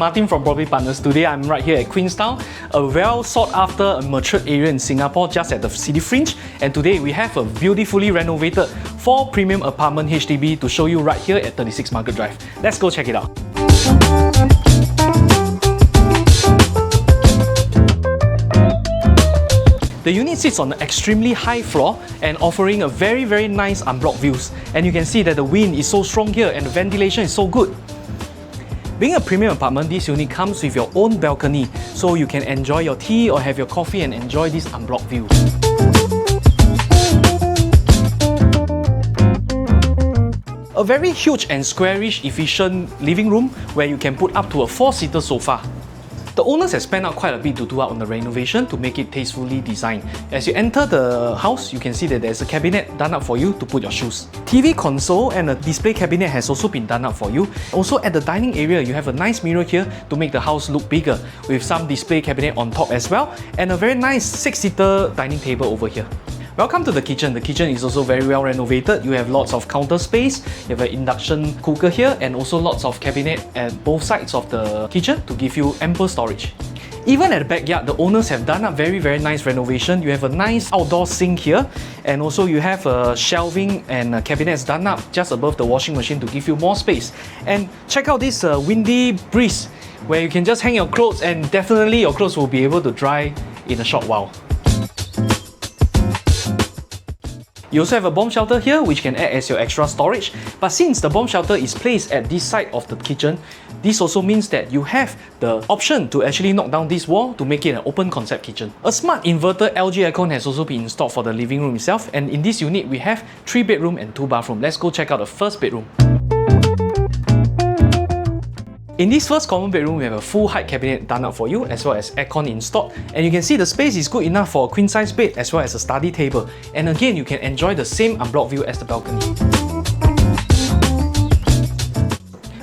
Martin from Property Partners. Today I'm right here at Queenstown, a well sought after and matured area in Singapore just at the city fringe. And today we have a beautifully renovated 4 premium apartment HDB to show you right here at 36 Margaret Drive. Let's go check it out. The unit sits on an extremely high floor and offering a very nice unblocked views. And you can see that the wind is so strong here and the ventilation is so good. Being a premium apartment, this unit comes with your own balcony, so you can enjoy your tea or have your coffee and enjoy this unblocked view. A very huge and squarish efficient living room where you can put up to a 4-seater sofa. The owners have spent out quite a bit to do out on the renovation to make it tastefully designed. As you enter the house, you can see that there's a cabinet done up for you to put your shoes. TV console and a display cabinet has also been done up for you. Also at the dining area, you have a nice mirror here to make the house look bigger with some display cabinet on top as well and a very nice 6-seater dining table over here. Welcome to the kitchen. The kitchen is also very well renovated. You have lots of counter space, you have an induction cooker here and also lots of cabinet at both sides of the kitchen to give you ample storage. Even at the backyard, the owners have done a very nice renovation. You have a nice outdoor sink here and also you have a shelving and cabinets done up just above the washing machine to give you more space. And check out this windy breeze where you can just hang your clothes and definitely your clothes will be able to dry in a short while. You also have a bomb shelter here which can act as your extra storage, but since the bomb shelter is placed at this side of the kitchen, this also means that you have the option to actually knock down this wall to make it an open concept kitchen. A smart inverter LG aircon has also been installed for the living room itself, and in this unit we have 3 bedroom and 2 bathroom. Let's go check out the first bedroom. In this first common bedroom, we have a full height cabinet done up for you as well as aircon installed, and you can see the space is good enough for a queen size bed as well as a study table, and again you can enjoy the same unblocked view as the balcony.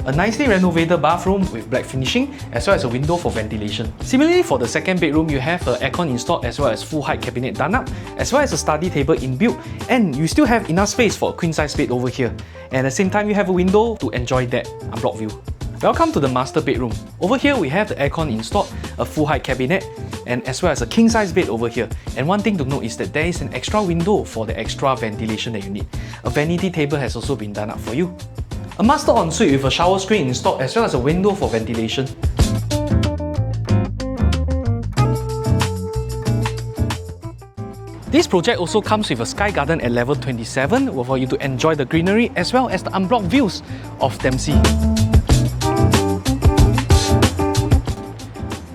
A nicely renovated bathroom with black finishing as well as a window for ventilation. Similarly, for the second bedroom, you have an aircon installed as well as full height cabinet done up as well as a study table inbuilt, and you still have enough space for a queen size bed over here, and at the same time you have a window to enjoy that unblocked view. Welcome to the master bedroom. Over here we have the aircon installed, a full height cabinet and as well as a king size bed over here. And one thing to note is that there is an extra window for the extra ventilation that you need. A vanity table has also been done up for you. A master ensuite with a shower screen installed as well as a window for ventilation. This project also comes with a sky garden at level 27 for you to enjoy the greenery as well as the unblocked views of Dempsey.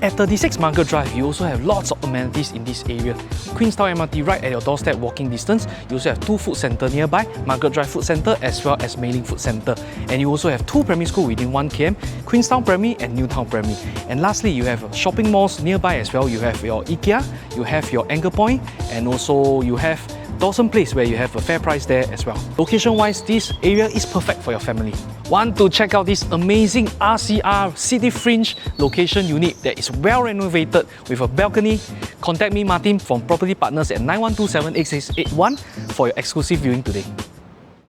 At 36 Margaret Drive, you also have lots of amenities in this area. Queenstown MRT right at your doorstep walking distance. You also have 2 food centre nearby, Margaret Drive Food Centre as well as Mei Ling Food Centre. And you also have 2 primary schools within 1 km, Queenstown Primary and Newtown Primary. And lastly, you have shopping malls nearby as well. You have your IKEA, you have your Anchor Point, and also you have Dawson Place where you have a fair price there as well. Location-wise, this area is perfect for your family. Want to check out this amazing RCR City Fringe location unit that is well renovated with a balcony? Contact me, Martin from Property Partners at 9127-8681 for your exclusive viewing today.